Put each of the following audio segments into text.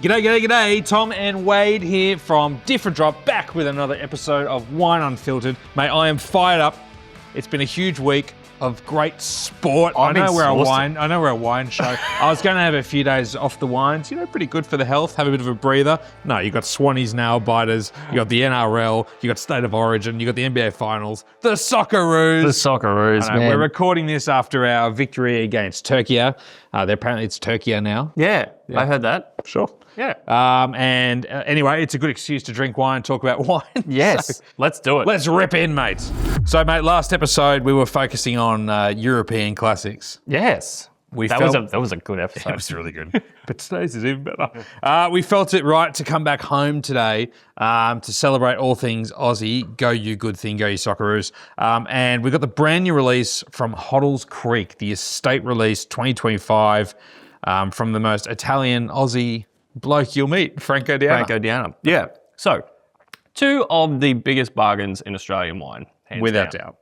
G'day. Tom and Wade here from Different Drop, back with another episode of Wine Unfiltered. Mate, I am fired up. It's been a huge week of great sport. I know we're a wine show. I was going to have a few days off the wines, pretty good for the health, have a bit of a breather. No, you got Swannies, nail biters, you got the NRL, you got State of Origin, you got the NBA Finals, the Socceroos. Man. We're recording this after our victory against Turkey. Apparently it's Turkey now. Yeah, I heard that. Sure. Yeah. Anyway, it's a good excuse to drink wine, talk about wine. Yes, So, let's do it. let's rip in, mates. So, mate, last episode we were focusing on European classics. Yes. That was a good episode. It was really good. But today's is even better. We felt it right to come back home today to celebrate all things Aussie. Go you good thing, go you Socceroos. And we got the brand new release from Hoddles Creek, the estate release 2025 from the most Italian Aussie bloke you'll meet, Franco D'Anna. Yeah. So, two of the biggest bargains in Australian wine, hands Without down.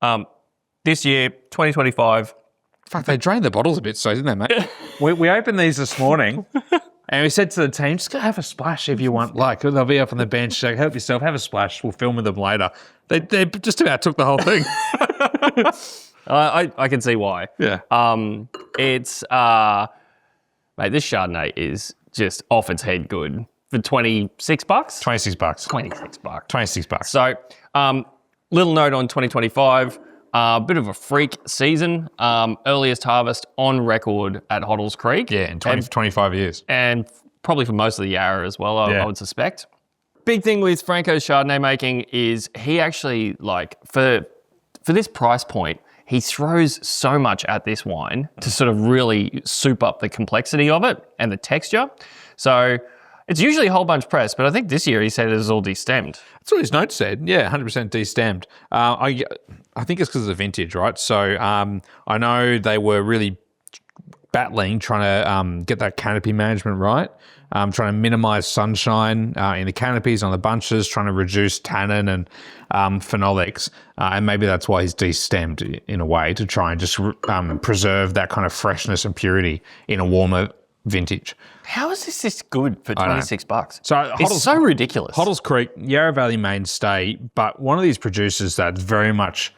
doubt. This year, 2025. Fuck, they drained the bottles a bit, so didn't they, mate? we opened these this morning, and we said to the team, just go have a splash if you want. Like, they'll be up on the bench, so help yourself, have a splash. We'll film with them later. They just about took the whole thing. I can see why. Yeah. Mate, this Chardonnay is just off its head good for $26. $26. $26. So, little note on 2025. Bit of a freak season. Earliest harvest on record at Hoddles Creek. Yeah, in 25 years. And probably for most of the Yarra as well, I would suspect. Big thing with Franco's Chardonnay making is he actually, for this price point, he throws so much at this wine to sort of really soup up the complexity of it and the texture. So it's usually a whole bunch pressed, but I think this year he said it was all destemmed. That's what his note said. Yeah, 100% destemmed. I think it's because of the vintage, right? So I know they were really battling, trying to get that canopy management right, trying to minimise sunshine in the canopies on the bunches, trying to reduce tannin and phenolics. And maybe that's why he's destemmed in a way, to try and just preserve that kind of freshness and purity in a warmer vintage. How is this good for $26? So it's so ridiculous. Hoddles Creek, Yarra Valley mainstay, but one of these producers that's very much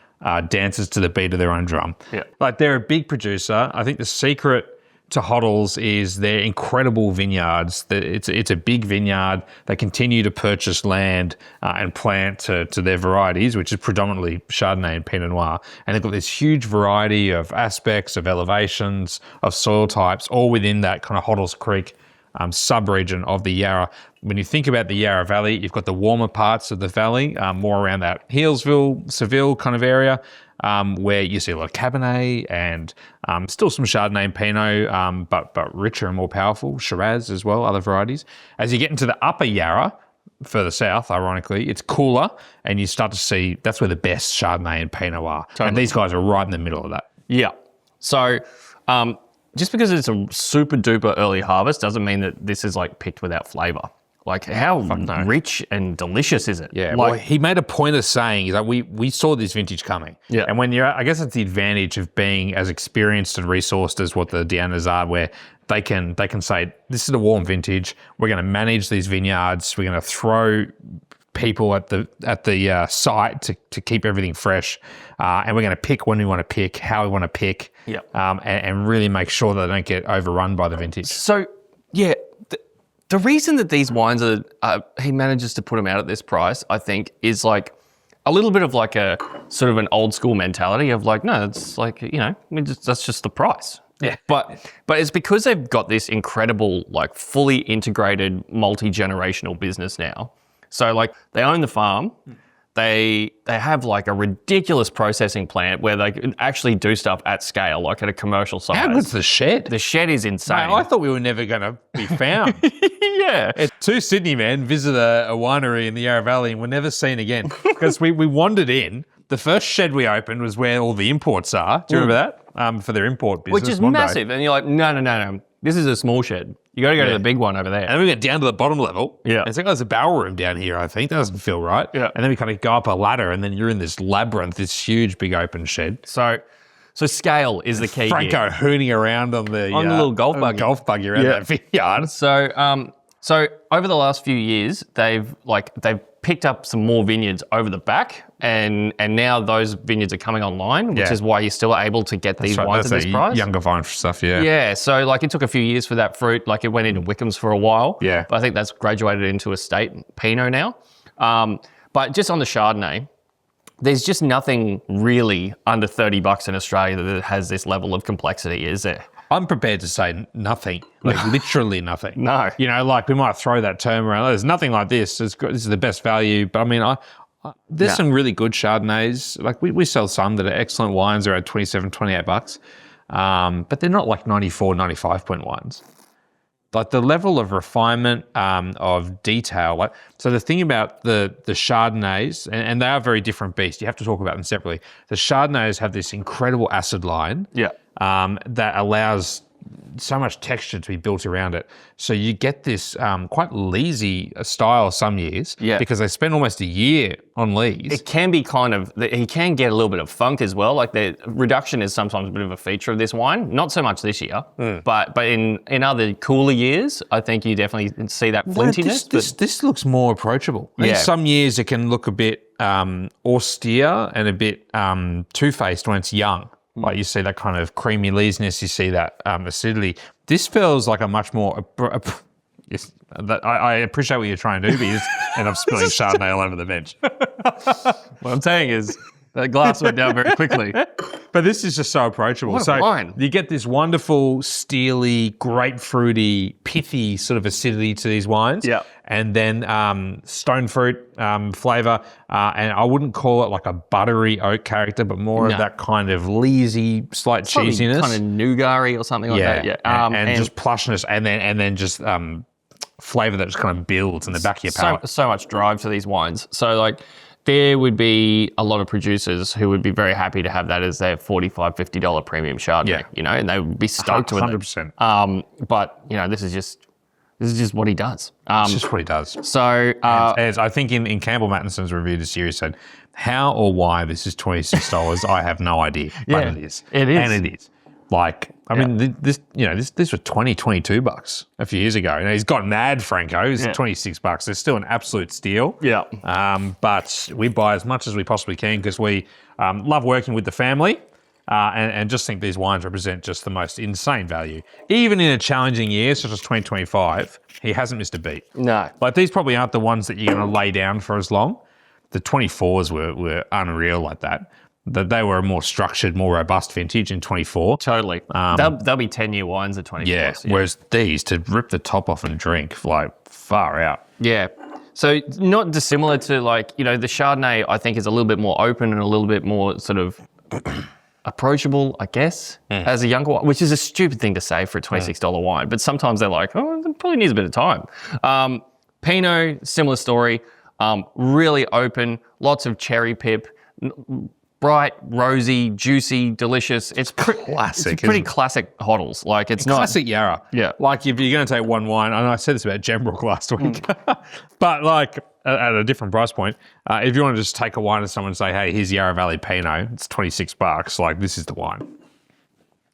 dances to the beat of their own drum. Yeah. Like, they're a big producer. I think the secret to Hoddles is their incredible vineyards. It's a big vineyard. They continue to purchase land and plant to their varieties, which is predominantly Chardonnay and Pinot Noir. And they've got this huge variety of aspects, of elevations, of soil types, all within that kind of Hoddles Creek sub-region of the Yarra. When you think about the Yarra Valley, you've got the warmer parts of the valley, more around that Healesville, Seville kind of area, where you see a lot of Cabernet and still some Chardonnay and Pinot, but richer and more powerful, Shiraz as well, other varieties. As you get into the upper Yarra, further south, ironically, it's cooler, and you start to see that's where the best Chardonnay and Pinot are. Totally. And these guys are right in the middle of that. Yeah. So just because it's a super duper early harvest doesn't mean that this is picked without flavour. How rich and delicious is it? Yeah, well, he made a point of saying, he's like, we saw this vintage coming. Yeah. And when I guess that's the advantage of being as experienced and resourced as what the D'Annas are, where they can say, this is a warm vintage, we're going to manage these vineyards, we're going to throw people at the site to keep everything fresh, and we're going to pick when we want to pick, how we want to pick, and really make sure that they don't get overrun by the vintage. So, yeah, the reason that these wines he manages to put them out at this price, I think, is a little bit of a sort of an old school mentality of no, it's that's just the price. Yeah. But it's because they've got this incredible, fully integrated, multi-generational business now. So they own the farm. They have a ridiculous processing plant where they can actually do stuff at scale, at a commercial size. How good's the shed? The shed is insane. Mate, I thought we were never going to be found. Yeah. Two Sydney men visit a winery in the Yarra Valley and were never seen again, because we wandered in. The first shed we opened was where all the imports are. Do you remember that? For their import business. Which is massive. And you're no. This is a small shed. You got to go to the big one over there. And then we get down to the bottom level. Yeah. And it's there's a barrel room down here, I think. That doesn't feel right. Yeah. And then we kind of go up a ladder, and then you're in this labyrinth, this huge, big open shed. So So scale is the key Franco here. hooning around on the little golf buggy. around that vineyard. So over the last few years, they've picked up some more vineyards over the back, and now those vineyards are coming online, which is why you're still able to get these wines at this price. Younger vine stuff, yeah. Yeah, so it took a few years for that fruit. It went into Wickham's for a while. Yeah. But I think that's graduated into estate Pinot now. But just on the Chardonnay, there's just nothing really under $30 in Australia that has this level of complexity, is there? I'm prepared to say nothing, literally nothing. No. We might throw that term around. There's nothing like this. This is the best value. But I mean, there's some really good Chardonnays. We sell some that are excellent wines around $27, $28. But they're not 94, 95 point wines. The level of refinement, of detail. So the thing about the Chardonnays, and they are very different beasts. You have to talk about them separately. The Chardonnays have this incredible acid line. Yeah. That allows so much texture to be built around it. So you get this quite leesy style some years because they spend almost a year on lees. It can be he can get a little bit of funk as well. The reduction is sometimes a bit of a feature of this wine. Not so much this year, but in other cooler years, I think you definitely see that flintiness. This looks more approachable. I think some years it can look a bit austere and a bit two-faced when it's young. You see that kind of creamy leesiness, you see that acidity. This feels like a much more... I appreciate what you're trying to do, but you just end up spilling Chardonnay all over the bench. What I'm saying is that glass went down very quickly. But this is just so approachable. What a wine. You get this wonderful, steely, grapefruity, pithy sort of acidity to these wines. Yeah. And then stone fruit flavour. And I wouldn't call it a buttery oak character, but more of that kind of leesy, slight cheesiness. Kind of nougat-y or something like that. Yeah. And just plushness and then just flavour that just kind of builds in the back of your palate. So much drive to these wines. So there would be a lot of producers who would be very happy to have that as their $45, $50 premium Chardonnay, and they would be stoked with 100%. But this is just what he does. It's just what he does. So as I think in Campbell Mattinson's review of the series said, how or why this is $26, I have no idea. But it is. It is. And it is. I mean, this was $20, $22 a few years ago. He's got mad, Franco. He's $26. It's still an absolute steal. Yeah. But we buy as much as we possibly can because we love working with the family and just think these wines represent just the most insane value. Even in a challenging year such as 2025, he hasn't missed a beat. No. These probably aren't the ones that you're going to lay down for as long. The 24s were unreal like that. That they were a more structured, more robust vintage in 24. Totally. They'll be 10-year wines at 24. Yeah, whereas these, to rip the top off and drink, far out. Yeah. So not dissimilar to the Chardonnay, I think, is a little bit more open and a little bit more sort of approachable, I guess, as a younger wine, which is a stupid thing to say for a $26 wine. But sometimes they're it probably needs a bit of time. Pinot, similar story. Really open, lots of cherry pip, bright, rosy, juicy, delicious. It's classic. It's pretty classic Hoddles. It's not classic Yarra. Yeah. If you're going to take one wine, and I said this about Gembrook last week, but at a different price point, if you want to just take a wine to someone and say, hey, here's Yarra Valley Pinot, it's $26. This is the wine.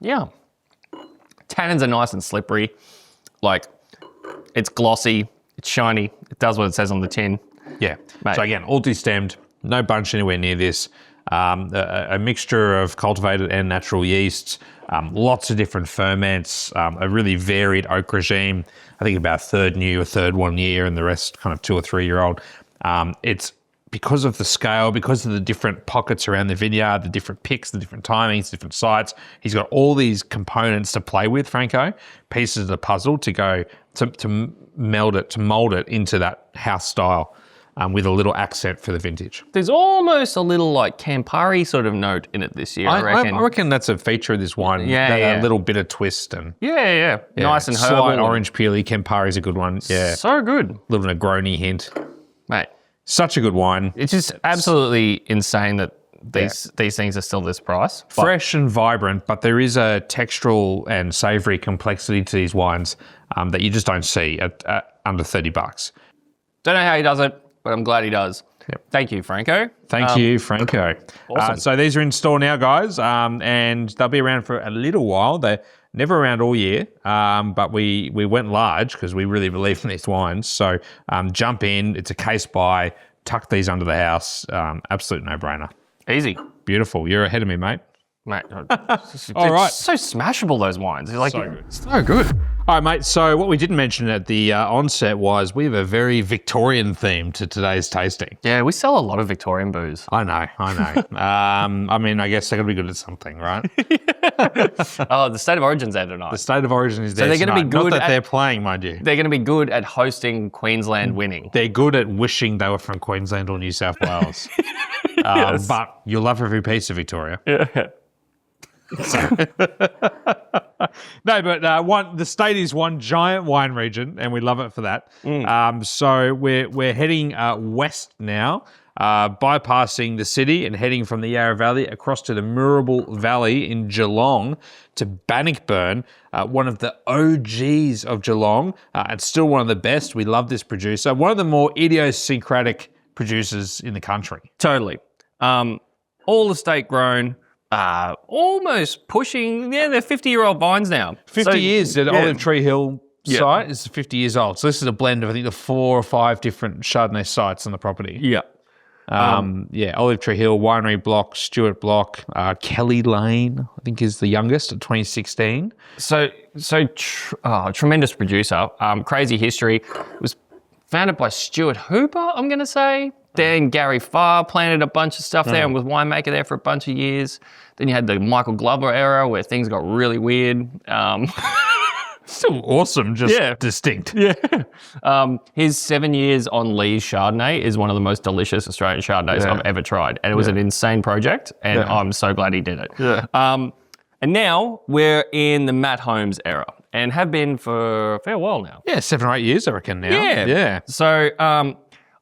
Yeah. Tannins are nice and slippery. It's glossy, it's shiny, it does what it says on the tin. Yeah. Mate. So again, all destemmed, no bunch anywhere near this. A mixture of cultivated and natural yeasts, lots of different ferments, a really varied oak regime. I think about a third new, a third 1 year, and the rest kind of 2 or 3 year old. It's because of the scale, because of the different pockets around the vineyard, the different picks, the different timings, different sites. He's got all these components to play with, Franco, pieces of the puzzle to go to meld it, to mold it into that house style. With a little accent for the vintage. There's almost a little Campari sort of note in it this year, I reckon. I reckon that's a feature of this wine. Yeah. A little bit of twist and... Yeah. Nice and herbal. Slight orange peely. Campari's a good one. Yeah. So good. A little Negroni hint. Mate. Such a good wine. It's just absolutely insane that these things are still this price. Fresh and vibrant, but there is a textural and savoury complexity to these wines that you just don't see at under $30. Don't know how he does it, but I'm glad he does. Thank you, Franco. Thank you, Franco. Awesome. So these are in store now, guys, and they'll be around for a little while. They're never around all year, but we went large because we really believe in these wines. So jump in. It's a case buy. Tuck these under the house. Absolute no-brainer. Easy. Beautiful. You're ahead of me, mate. Mate, All right. so smashable, those wines. They're like, So good. So good. All right, mate. So what we didn't mention at the onset was we have a very Victorian theme to today's tasting. Yeah, we sell a lot of Victorian booze. I know. I mean, I guess they're going to be good at something, right? Oh, the State of Origin's there tonight. The State of Origin is there they're gonna be tonight. good Not that at- they're playing, mind you. They're going to be good at hosting Queensland winning. They're good at wishing they were from Queensland or New South Wales. Yes. But you'll love every piece of Victoria. Yeah. No, but the state is one giant wine region, and we love it for that. So we're heading west now, bypassing the city and heading from the Yarra Valley across to the Moorabool Valley in Geelong to Bannockburn, one of the OGs of Geelong, and still one of the best. We love this producer, one of the more idiosyncratic producers in the country. Totally. All estate grown. Almost pushing, they're 50-year-old vines now. 50 years at Olive Tree Hill Yeah. site is 50 years old. So this is a blend of, I think, the 4 or 5 different Chardonnay sites on the property. Yeah. Olive Tree Hill, Winery Block, Stewart Block, Kelly Lane, I think is the youngest at 2016. Tremendous producer. Crazy history. It was founded by Stuart Hooper, I'm going to say. Then Gary Farr planted a bunch of stuff there and was winemaker there for a bunch of years. Then you had the Michael Glover era where things got really weird. Still awesome, just distinct. Yeah. His 7 years on Lee's Chardonnay is one of the most delicious Australian Chardonnays I've ever tried. And it was an insane project, and I'm so glad he did it. Yeah. And now we're in the Matt Holmes era and have been for a fair while now. Yeah, 7 or 8 years, I reckon now. Yeah. So,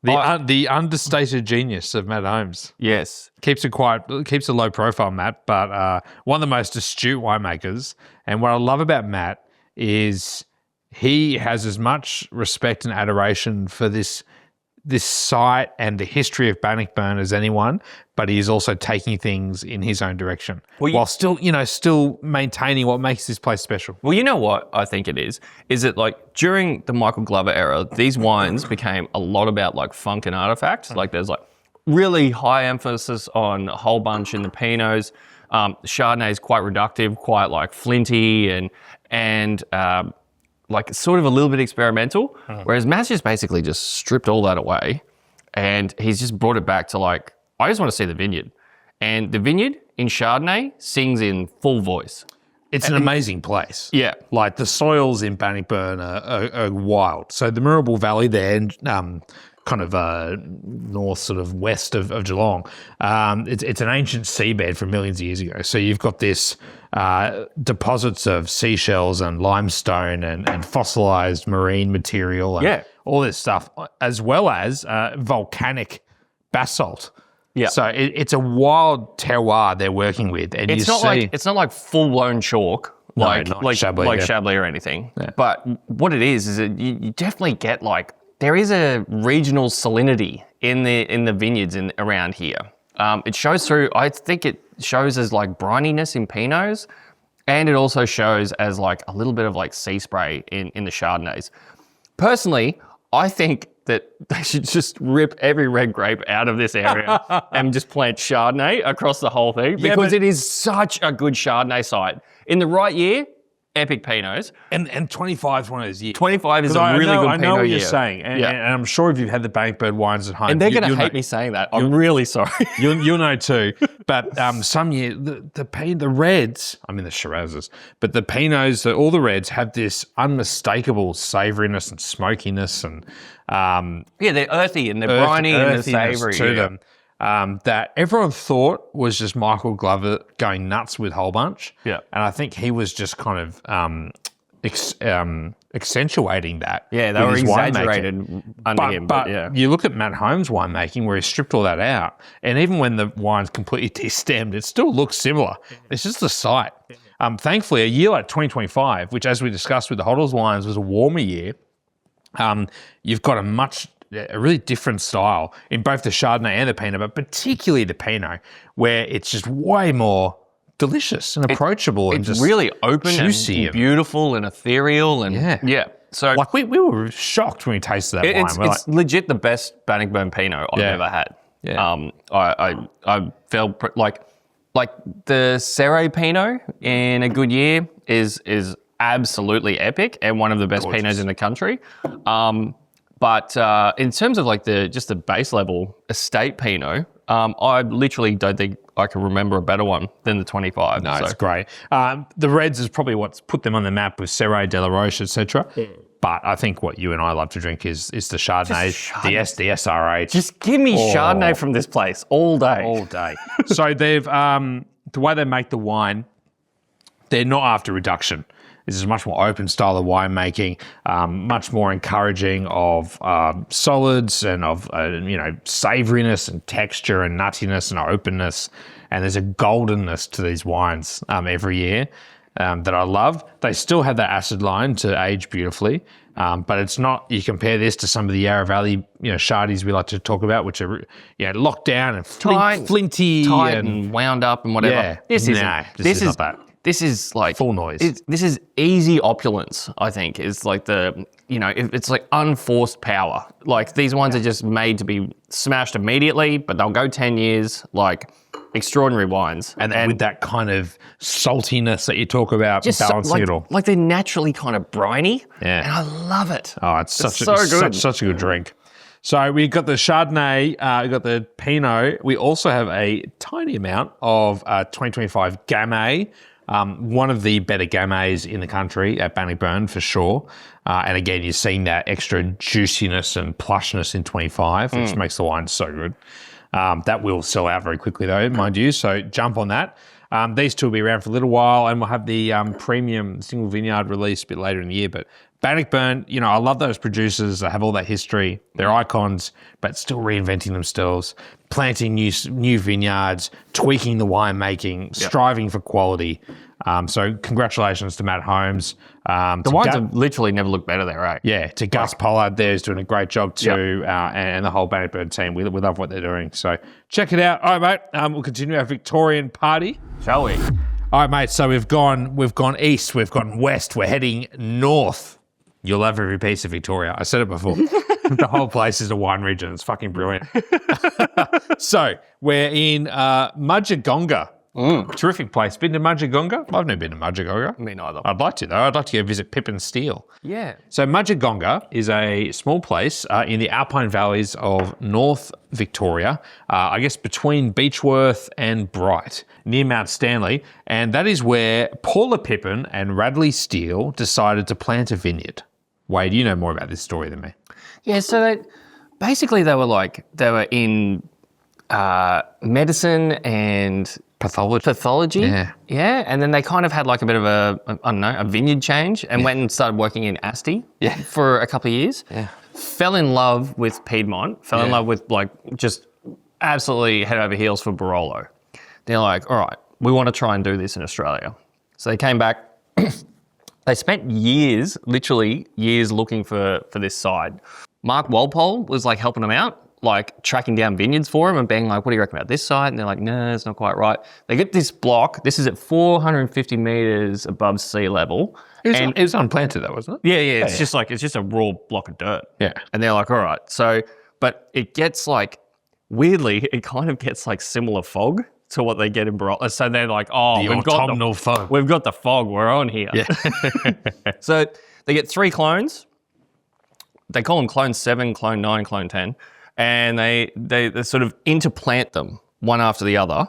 the understated genius of Matt Holmes. yes. Keeps a low profile, Matt, but one of the most astute winemakers. And what I love about Matt is he has as much respect and adoration for this site and the history of Bannockburn as anyone, but he is also taking things in his own direction while still maintaining what makes this place special. Well, you know what I think it is that like during the Michael Glover era, these wines became a lot about like funk and artifacts. Like there's like really high emphasis on a whole bunch in the Pinots. Chardonnay is quite reductive, quite like flinty and like sort of a little bit experimental, whereas Matt's just basically just stripped all that away and he's just brought it back to like, I just want to see the vineyard. And the vineyard in Chardonnay sings in full voice. It's an amazing place. Yeah. Like the soils in Bannockburn are wild. So the Moorabool Valley there, kind of north, sort of west of Geelong, it's an ancient seabed from millions of years ago. So you've got this deposits of seashells and limestone and fossilized marine material and all this stuff, as well as volcanic basalt. Yeah. So it's a wild terroir they're working with, and It's not like full blown chalk, like Chablis, Chablis or anything. Yeah. But what it is that you definitely get like there is a regional salinity in the vineyards around here. It shows through. I think it shows as like brininess in Pinots, and it also shows as like a little bit of like sea spray in the Chardonnays. Personally, I think that they should just rip every red grape out of this area and just plant Chardonnay across the whole thing because it is such a good Chardonnay site. In the right year, epic Pinots. And 25 is one of those years. 25 is a really good Pinot year. I know what you're saying, and I'm sure if you've had the Bannockburn wines at home, and they're going to hate me saying that. I'm really sorry. You'll know too. But some year the reds, I mean the Shirazes, but the Pinots, all the reds have this unmistakable savouriness and smokiness, and they're earthy and they're briny and they're savoury to them. That everyone thought was just Michael Glover going nuts with Whole Bunch. Yeah. And I think he was just kind of accentuating that. Yeah, they were exaggerated under him. But you look at Matt Holmes' winemaking where he stripped all that out, and even when the wine's completely destemmed, it still looks similar. It's just the site. Thankfully, a year like 2025, which as we discussed with the Hoddles wines was a warmer year, you've got a much a really different style in both the Chardonnay and the Pinot, but particularly the Pinot, where it's just way more delicious and approachable and just really open juicy and beautiful and ethereal and yeah. So like we were shocked when we tasted that wine. It's legit the best Bannockburn Pinot I've ever had. Yeah. I felt like the Serre Pinot in a good year is absolutely epic and one of the best Pinots in the country. But in terms of like just the base level estate Pinot, I literally don't think I can remember a better one than the 25. No, it's great. The Reds is probably what's put them on the map with Serre, De La Roche, etc. But I think what you and I love to drink is the Chardonnay, the SRH. Just give me Chardonnay from this place all day. All day. So they've the way they make the wine, they're not after reduction. This is a much more open style of winemaking, much more encouraging of solids and of savouriness and texture and nuttiness and openness. And there's a goldenness to these wines every year that I love. They still have that acid line to age beautifully, but it's not. You compare this to some of the Yarra Valley, Shardies we like to talk about, which are locked down and flinty, tight and wound up and whatever. Yeah, this is not that. This is like full noise. This is easy opulence, I think, is like it's like unforced power. Like these ones are just made to be smashed immediately, but they'll go 10 years, like extraordinary wines. And with that kind of saltiness that you talk about, just balancing it all. Like they're naturally kind of briny. Yeah. And I love it. Oh, it's such a good drink. So we've got the Chardonnay, we've got the Pinot. We also have a tiny amount of 2025 Gamay. One of the better Gamay in the country at Bannockburn for sure. And again, you're seeing that extra juiciness and plushness in 25, which makes the wine so good. That will sell out very quickly though, mind you. So jump on that. These two will be around for a little while, and we'll have the premium single vineyard release a bit later in the year. But Bannockburn, I love those producers. They have all that history. They're icons, but still reinventing themselves, planting new vineyards, tweaking the winemaking, striving for quality. So congratulations to Matt Holmes. The wines have literally never looked better there, right? Yeah, to Gus Pollard there is doing a great job too, and the whole Bannockburn team. We love what they're doing. So check it out. All right, mate. We'll continue our Victorian party. Shall we? All right, mate. So we've gone east, we've gone west, we're heading north. You'll love every piece of Victoria. I said it before. The whole place is a wine region. It's fucking brilliant. So we're in Mudgegonga. Terrific place. Been to Mudgegonga? I've never been to Mudgegonga. Me neither. I'd like to, though. I'd like to go visit Pipan Steel. Yeah. So Mudgegonga is a small place in the Alpine Valleys of North Victoria, I guess between Beechworth and Bright, near Mount Stanley. And that is where Paula Pipan and Radley Steele decided to plant a vineyard. Wade, you know more about this story than me. Yeah, so they were in medicine and pathology. Yeah. And then they kind of had like a bit of a vineyard change and went and started working in Asti for a couple of years. Yeah. Fell in love with Piedmont, fell in love with just absolutely head over heels for Barolo. They're like, all right, we want to try and do this in Australia. So they came back. They spent years, literally years looking for this side. Mark Walpole was like helping them out, like tracking down vineyards for him and being like, what do you reckon about this side? And they're like, no, it's not quite right. They get this block. This is at 450 meters above sea level. It was unplanted though, wasn't it? Yeah. It's just a raw block of dirt. Yeah. And they're like, all right. So, but it gets like, weirdly, it kind of gets like similar fog to what they get in Barolo. So they're like, oh, we've got the fog. We're on here. Yeah. So they get 3 clones. They call them clone 7, clone 9, clone 10. And they sort of interplant them one after the other,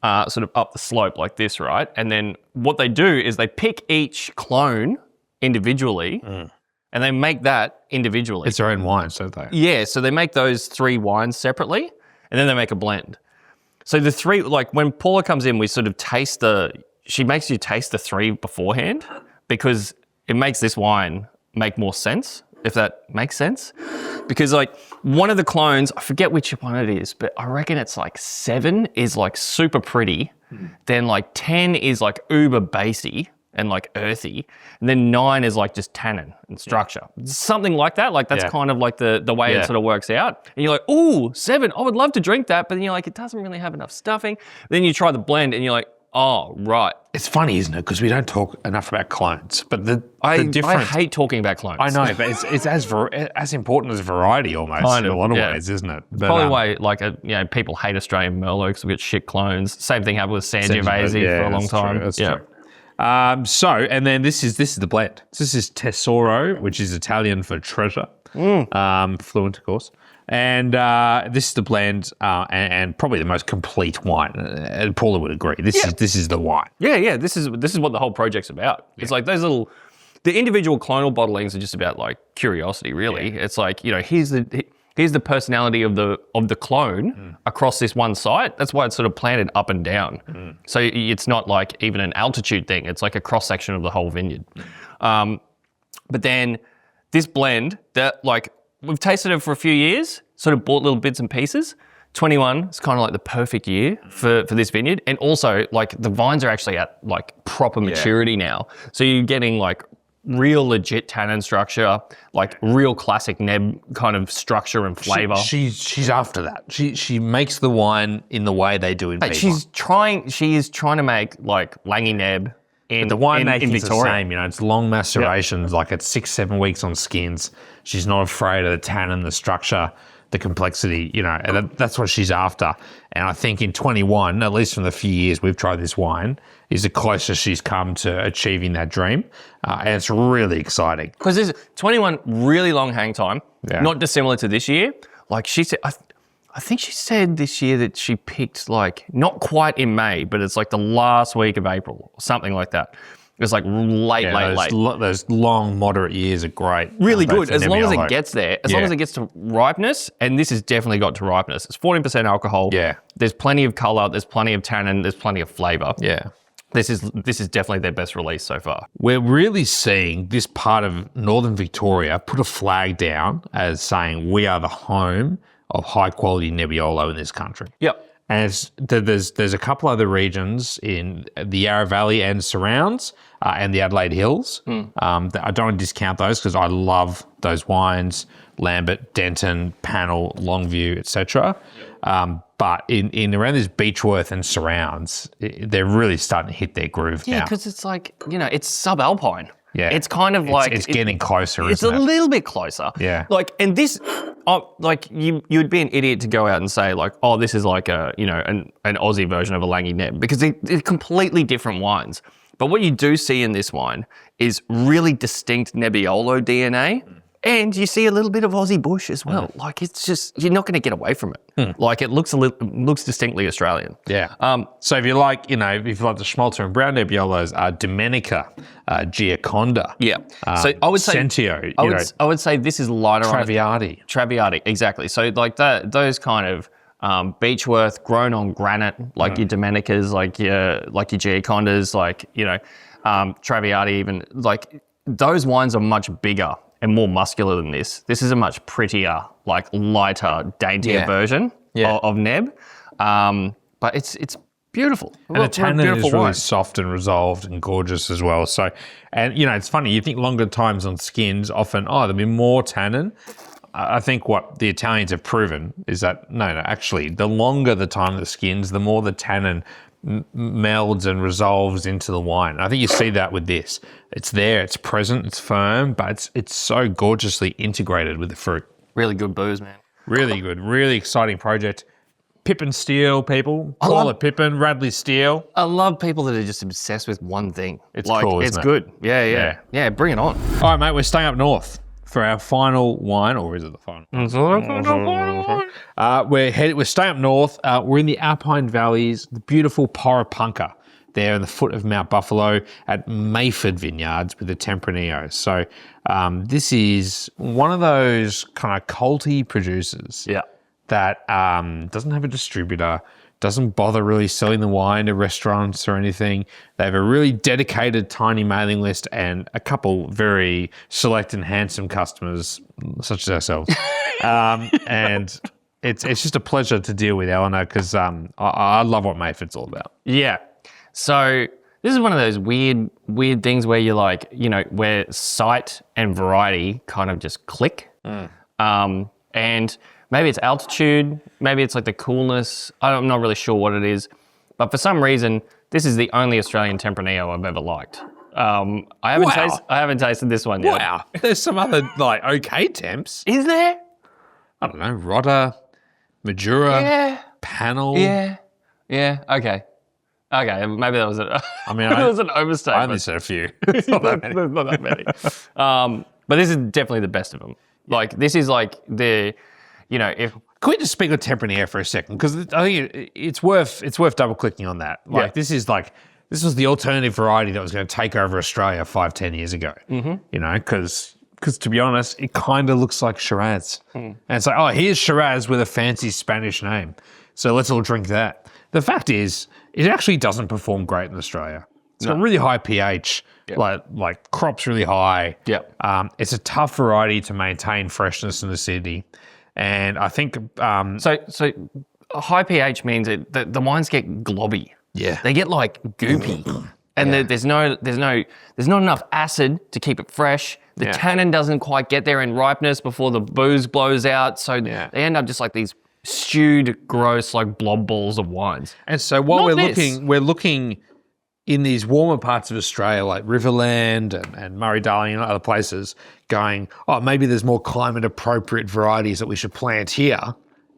sort of up the slope like this, right? And then what they do is they pick each clone individually and they make that individually. It's their own wines, don't they? Yeah, so they make those 3 wines separately and then they make a blend. So the 3, like when Paula comes in, we sort of she makes you taste the 3 beforehand because it makes this wine make more sense, if that makes sense. Because like one of the clones, I forget which one it is, but I reckon it's like 7 is like super pretty. Then like 10 is like uber bassy. and like earthy. And then 9 is like just tannin and structure. Something like that. Like that's kind of like the way it sort of works out. And you're like, ooh, 7, I would love to drink that. But then you're like, it doesn't really have enough stuffing. Then you try the blend and you're like, oh, right. It's funny, isn't it? Because we don't talk enough about clones. But the difference... I hate talking about clones. I know, but it's as important as variety almost in a lot of ways, isn't it? But, probably why like people hate Australian Merlot because we get shit clones. Same thing happened with Sangiovese for a long time. That's true. And then this is the blend. This is Tesoro, which is Italian for treasure. Fluent, of course. And this is the blend, and probably the most complete wine. And Paula would agree. This is the wine. Yeah. This is what the whole project's about. Yeah. It's like those little, the individual clonal bottlings are just about like curiosity, really. Yeah. It's like here's the personality of the clone across this one site. That's why it's sort of planted up and down. So it's not like even an altitude thing. It's like a cross section of the whole vineyard. But then this blend that like. We've tasted it for a few years, sort of bought little bits and pieces. 21 is kind of like the perfect year for this vineyard. And also like the vines are actually at like proper maturity now. So you're getting like real legit tannin structure, like real classic Nebb kind of structure and flavour. She's after that. She makes the wine in the way they do in Pipan. She is trying to make like Langy Nebb in the winemaking in is the same, it's long macerations, like it's 6-7 weeks on skins. She's not afraid of the tannin, the structure, the complexity, and that's what she's after. And I think in 21, at least from the few years we've tried this wine, is the closest she's come to achieving that dream. And it's really exciting. Because there's 21 really long hang time, not dissimilar to this year. Like she said, I think she said this year that she picked like, not quite in May, but it's like the last week of April, or something like that. It was like late. Those long, moderate years are great. Really good, as long as it gets there, as long as it gets to ripeness, and this has definitely got to ripeness. It's 14% alcohol. Yeah. There's plenty of colour, there's plenty of tannin, there's plenty of flavour. Yeah. This is definitely their best release so far. We're really seeing this part of Northern Victoria put a flag down as saying we are the home of high quality Nebbiolo in this country. Yep. And there's a couple other regions in the Yarra Valley and surrounds and the Adelaide Hills. I don't want to discount those because I love those wines, Lambert, Denton, Panel, Longview, etc. But in around this Beechworth and surrounds, they're really starting to hit their groove now. Yeah, because it's like, it's subalpine. Yeah. It's kind of like... It's getting closer, It's a little bit closer. Yeah. Like, and this... like, you would be an idiot to go out and say, like, oh, this is like a, an Aussie version of a Langy Nebb, because they're completely different wines. But what you do see in this wine is really distinct Nebbiolo DNA, and you see a little bit of Aussie bush as well. Like, it's just, you're not going to get away from it. Like, it looks distinctly Australian. Yeah. So if you like, the Schmölzer and Brown Nebbiolos, Domenica, Gioconda. Yeah. So I would say Sentio. I would say this is lighter Traviati. Traviati, exactly. So like those kind of Beechworth grown on granite, like your Domenicas, like your Giocondas, Traviati even, like those wines are much bigger and more muscular than this. This is a much prettier, like lighter, daintier version of Nebb. But it's beautiful. And the tannin is really soft and resolved and gorgeous as well. So, and it's funny, you think longer times on skins often, there'll be more tannin. I think what the Italians have proven is that, no, actually, the longer the time of the skins, the more the tannin melds and resolves into the wine. And I think you see that with this. It's there, it's present, it's firm, but it's so gorgeously integrated with the fruit. Really good booze, man. Really good, really exciting project. Pipan Steel, people. Call it Pipan, Radley Steele. I love people that are just obsessed with one thing. It's cool, isn't it? It's good. Yeah, bring it on. All right, mate, we're staying up north for our final wine, or is it the final? We're staying up north. We're in the Alpine Valleys, the beautiful Porapunka, there in the foot of Mount Buffalo at Mayford Vineyards with the Tempranillo. So this is one of those kind of culty producers that doesn't have a distributor, doesn't bother really selling the wine to restaurants or anything. They have a really dedicated tiny mailing list and a couple very select and handsome customers, such as ourselves. And it's just a pleasure to deal with, Eleanor, because I love what Mayford's all about. Yeah. So this is one of those weird things where you're like, you know, where site and variety kind of just click. And maybe it's altitude, maybe it's like the coolness. I'm not really sure what it is, but for some reason, this is the only Australian Tempranillo I've ever liked. I haven't tasted this one yet. Wow. There's some other like okay temps. Is there? I don't know, Rodder, Majura, Panel. Yeah. Okay. Maybe that was it. I mean, it was an overstatement. I only said a few. It's not that many. There's not that many. But this is definitely the best of them. Like this is like the, you know, if can we just speak of Tempranillo for a second? Because I think it's worth double clicking on that. Like this was the alternative variety that was going to take over Australia 5-10 years ago. You know, because to be honest, it kind of looks like Shiraz. And it's like, oh, here's Shiraz with a fancy Spanish name. So let's all drink that. The fact is, it actually doesn't perform great in Australia. It's got really high pH, like crop's really high. It's a tough variety to maintain freshness and acidity. And I think so high pH means the wines get globby. Yeah, they get like goopy, and there's not enough acid to keep it fresh. The tannin doesn't quite get there in ripeness before the booze blows out, so they end up just like these stewed, gross, like blob balls of wines. And so while we're looking in these warmer parts of Australia, like Riverland and Murray-Darling and other places, going, oh, maybe there's more climate-appropriate varieties that we should plant here.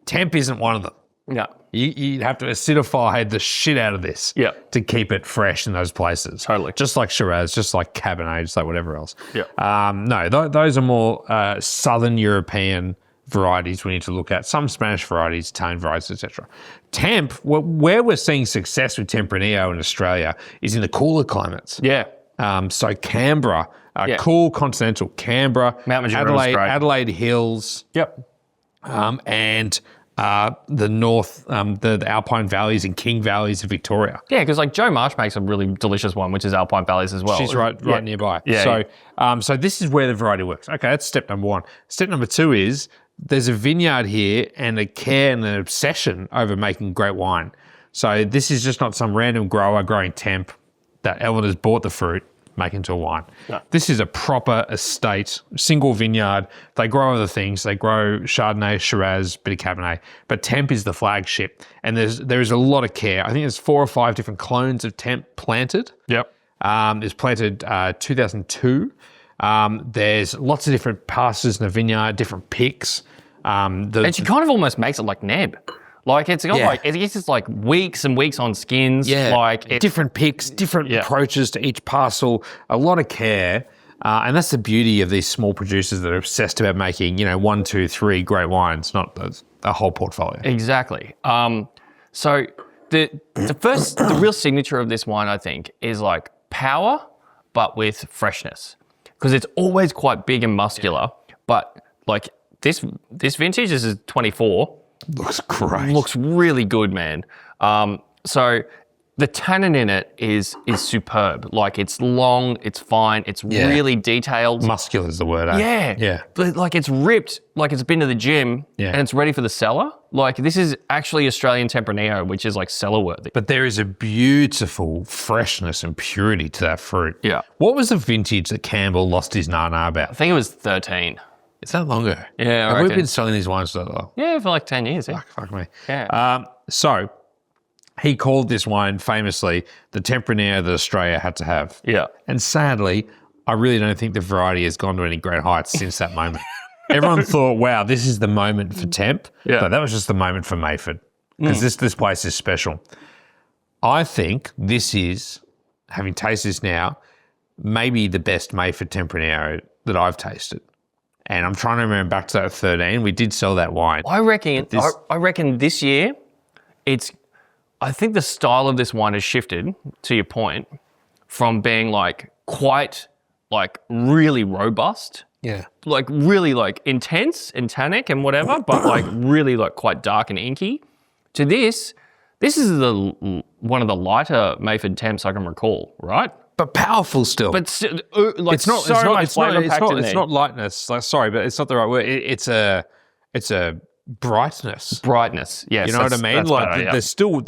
Temp isn't one of them. Yeah. You'd have to acidify the shit out of this to keep it fresh in those places. Totally. Just like Shiraz, just like Cabernet, just like whatever else. Yeah. Those are more Southern European varieties we need to look at. Some Spanish varieties, Italian varieties, etc. Temp, where we're seeing success with Tempranillo in Australia is in the cooler climates. Yeah. So Canberra, cool continental Canberra, Mount Majura, Adelaide Hills. And the north, the Alpine Valleys and King Valleys of Victoria. Yeah, because like Joe Marsh makes a really delicious one, which is Alpine Valleys as well. She's right nearby. Yeah. So this is where the variety works. Okay, that's step number one. Step number two is there's a vineyard here and a care and an obsession over making great wine. So this is just not some random grower growing temp that Eleanor's bought the fruit, make into a wine. No. This is a proper estate, single vineyard. They grow other things. They grow Chardonnay, Shiraz, bit of Cabernet, but Temp is the flagship. And there is a lot of care. I think there's 4 or 5 different clones of Temp planted. Yep. It's planted 2002. There's lots of different pastures in the vineyard, different picks. And she kind of almost makes it like Nebb. Like it's got like it's just like weeks and weeks on skins. Yeah, like different picks, different approaches to each parcel. A lot of care, and that's the beauty of these small producers that are obsessed about making 1, 2, 3 great wines, not a whole portfolio. Exactly. So the real signature of this wine, I think, is like power, but with freshness, because it's always quite big and muscular. But like this vintage, this is 24. Looks great. Looks really good, man. So the tannin in it is superb. Like it's long, it's fine, it's really detailed. Muscular is the word, eh? Yeah. But like it's ripped, like it's been to the gym and it's ready for the cellar. Like this is actually Australian Tempranillo, which is like cellar worthy. But there is a beautiful freshness and purity to that fruit. Yeah. What was the vintage that Campbell lost his nana about? I think it was 13. Is that longer? Yeah, Have we been selling these wines for that long? Yeah, for like 10 years. Yeah. Fuck me. Yeah. So he called this wine famously the Tempranillo that Australia had to have. Yeah. And sadly, I really don't think the variety has gone to any great heights since that moment. Everyone thought, wow, this is the moment for Temp. Yeah. But that was just the moment for Mayford, because this place is special. I think this is, having tasted this now, maybe the best Mayford Tempranillo that I've tasted. And I'm trying to remember back to that 13. We did sell that wine. I reckon this year, I think the style of this wine has shifted, to your point, from being like quite like really robust. Yeah. Like really like intense and tannic and whatever, but like really like quite dark and inky. To this is one of the lighter Mayford Temps I can recall, right? But powerful still. But like it's not lightness. Like, sorry, but it's not the right word. It's a brightness. Brightness. Yes. You know what I mean? Like better, there's still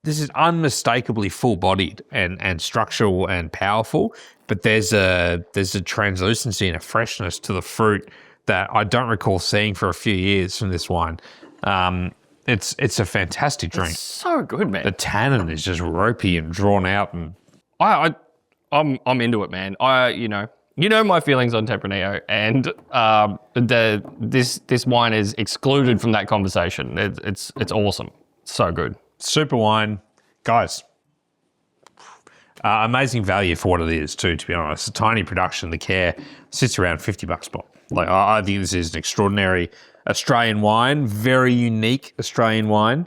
this is unmistakably full-bodied and structural and powerful, but there's a translucency and a freshness to the fruit that I don't recall seeing for a few years from this wine. It's a fantastic drink. It's so good, man. The tannin is just ropey and drawn out, and I'm into it, man. You know my feelings on Tempranillo, and this wine is excluded from that conversation. It's awesome. It's so good. super wine, guys. Amazing value for what it is too, to be honest. A tiny production, the care sits around $50 spot. Like I think this is an extraordinary Australian wine, very unique Australian wine,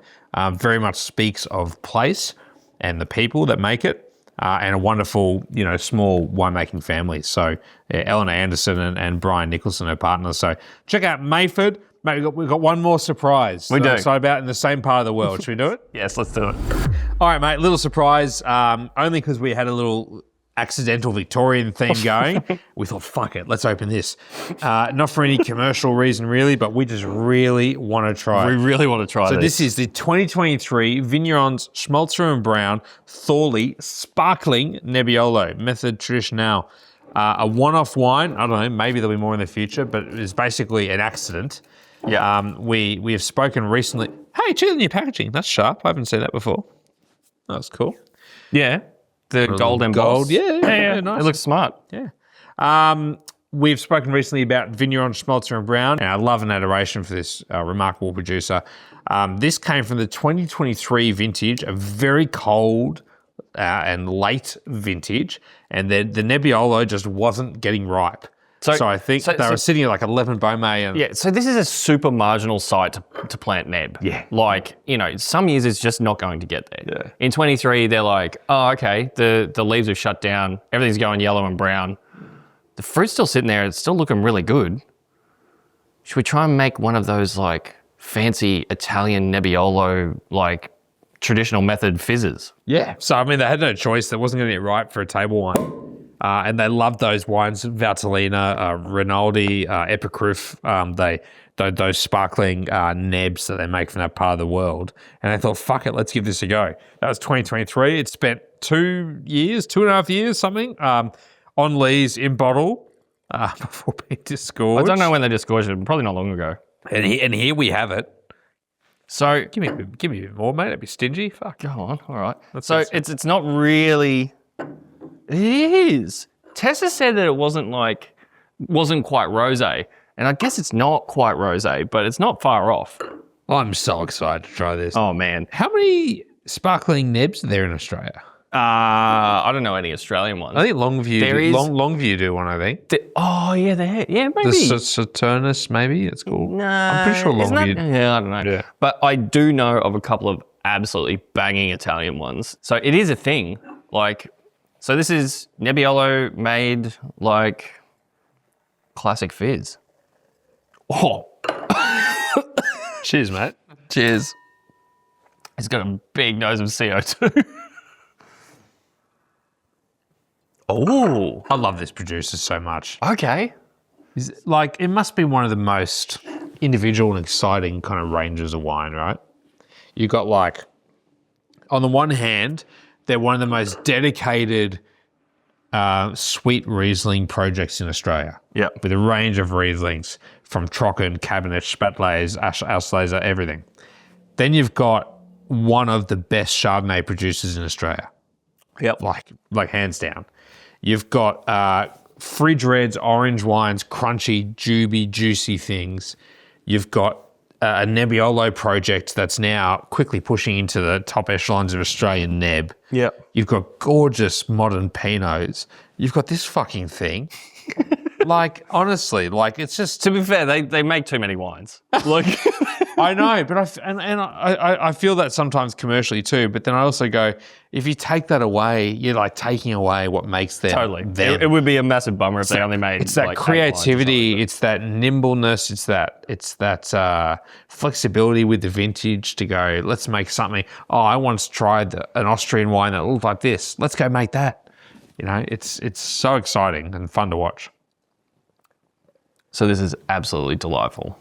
very much speaks of place and the people that make it, and a wonderful, small winemaking family. So Eleanor Anderson and Brian Nicholson are partners. So check out Mayford. Mate, we've got one more surprise. We do. Excited about in the same part of the world. Should we do it? Yes, let's do it. All right, mate. Little surprise. Only because we had a little accidental Victorian theme going. We thought, fuck it, let's open this. Not for any commercial reason, really, but we just really want to try it. We really want to try So this is the 2023 Vignerons Schmölzer Brown Thorley Sparkling Nebbiolo Method Traditional. A one-off wine. I don't know, maybe there'll be more in the future, but it's basically an accident. Yeah. We have spoken recently. Hey, check the new packaging. That's sharp. I haven't seen that before. That's cool. Yeah. The gold emboss. Gold. Yeah, nice. It looks smart. Yeah. We've spoken recently about Vignerons Schmölzer Brown, and I love and adoration for this remarkable producer. This came from the 2023 vintage, a very cold and late vintage, and the Nebbiolo just wasn't getting ripe. So I think they were sitting at like 11 Beaumet. And yeah, so this is a super marginal site to plant Nebb. Yeah. Like, some years it's just not going to get there. Yeah. In 23, they're like, oh, okay, the leaves have shut down. Everything's going yellow and brown. The fruit's still sitting there. It's still looking really good. Should we try and make one of those like fancy Italian Nebbiolo, like traditional method fizzes? Yeah. So, I mean, they had no choice. That wasn't going to get ripe for a table wine. And they love those wines, Valtellina, Rinaldi, Epicruf, those sparkling Nebbs that they make from that part of the world. And they thought, fuck it, let's give this a go. That was 2023. It spent 2.5 years, something, on lees in bottle before being disgorged. I don't know when they disgorged it, probably not long ago. And here we have it. So give me a bit more, mate. I'd be stingy. Fuck. Go on. All right. So it's not really. It is. Tessa said that it wasn't quite rosé, and I guess it's not quite rosé, but it's not far off. I'm so excited to try this. Oh man, how many sparkling Nebbs are there in Australia? I don't know any Australian ones. I think Longview do one. I think. Oh yeah, maybe the Saturnus, maybe it's called. No, I'm pretty sure Longview. Yeah, I don't know. Yeah. But I do know of a couple of absolutely banging Italian ones. So it is a thing. So this is Nebbiolo made like classic fizz. Oh. Cheers, mate. Cheers. It's got a big nose of CO2. Oh. I love this producer so much. Okay. It must be one of the most individual and exciting kind of ranges of wine, right? You got on the one hand, they're one of the most dedicated sweet Riesling projects in Australia. Yeah. With a range of Rieslings from Trocken, Cabernet, Spätlese, Auslese, everything. Then you've got one of the best Chardonnay producers in Australia. Yep. Like hands down. You've got fridge reds, orange wines, crunchy, juicy things. You've got a Nebbiolo project that's now quickly pushing into the top echelons of Australian Nebb. Yeah. You've got gorgeous modern Pinots. You've got this fucking thing. Honestly, it's just... To be fair, they make too many wines. I know, but I feel that sometimes commercially too, but then I also go, if you take that away, you're taking away what makes them. Totally. It would be a massive bummer if they only made. It's that creativity, it's that nimbleness, it's that flexibility with the vintage to go, let's make something. Oh, I once tried an Austrian wine that looked like this. Let's go make that. It's so exciting and fun to watch. So this is absolutely delightful.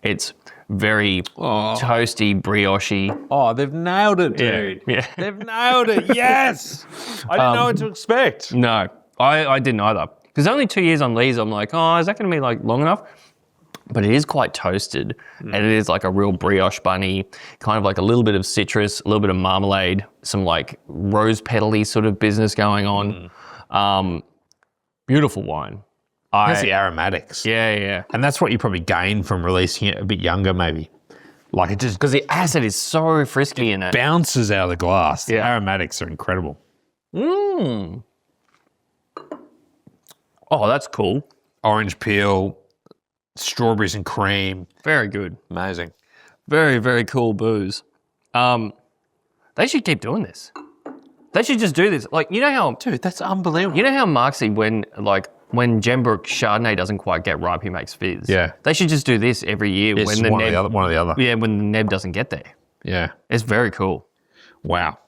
It's very toasty, brioche. Oh, they've nailed it, dude. Yeah. They've nailed it. Yes. I didn't know what to expect. No, I didn't either. Because only 2 years on lees, I'm like, oh, is that going to be like long enough? But it is quite toasted, and it is like a real brioche bunny, kind of like a little bit of citrus, a little bit of marmalade, some like rose petal-y sort of business going on. Beautiful wine. That's the aromatics. Yeah. And that's what you probably gain from releasing it a bit younger, maybe. Like it just Because the acid is so frisky in it. bounces out of the glass. The Yeah. aromatics are incredible. Oh, that's cool. Orange peel, strawberries and cream. Very good. Amazing. Very, very cool booze. They should keep doing this. They should just do this. Like, you know how... Dude, that's unbelievable. You know how Marksy, when Gembrook Chardonnay doesn't quite get ripe, he makes fizz. Yeah. They should just do this every year It's when the one, Nebb, or the other. Yeah, when the Nebb doesn't get there. Yeah. It's very cool. Wow.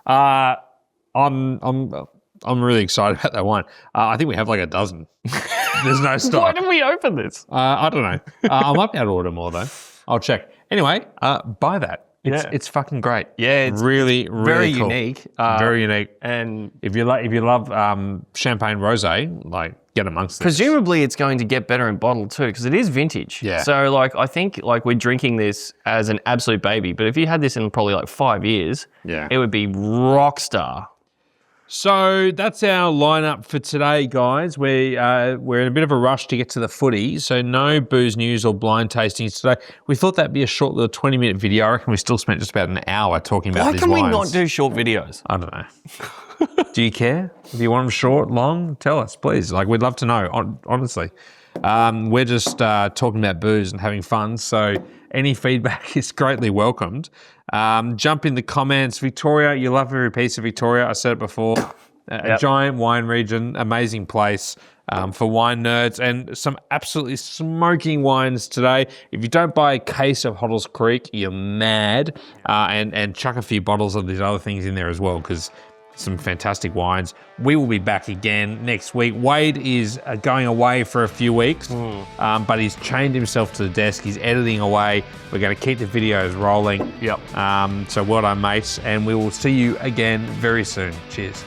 I'm really excited about that wine. I think we have like a dozen. There's no Why stock. didn't we open this? I don't know. I might be able to order more though. I'll check. Anyway, buy that. It's fucking great. Yeah, it's really, really very cool. unique. Very unique. And If you love champagne rosé, like get amongst this. presumably it's going to get better in bottle too, because it is vintage. Yeah. So like I think like we're drinking this as an absolute baby, but if you had this in probably like 5 years, Yeah. it would be rock star. So that's our lineup for today, guys. We're in a bit of a rush to get to the footy, so no booze news or blind tastings today. We thought that'd be a short little 20-minute video. I reckon we still spent just about an hour talking about Why these can we wines. not do short videos? I don't know. Do you care? If you want them short, long, tell us, please. Like, we'd love to know, honestly. We're just talking about booze and having fun, so any feedback is greatly welcomed. Jump in the comments. Victoria, you love every piece of Victoria. I said it before. A giant wine region, amazing place for wine nerds, and some absolutely smoking wines today. If you don't buy a case of Hoddles Creek, you're mad. And chuck a few bottles of these other things in there as well, because some fantastic wines. We will be back again next week. Wade is going away for a few weeks, but he's chained himself to the desk. He's editing away. We're going to keep the videos rolling. Yep. So well done, mates, and we will see you again very soon. Cheers.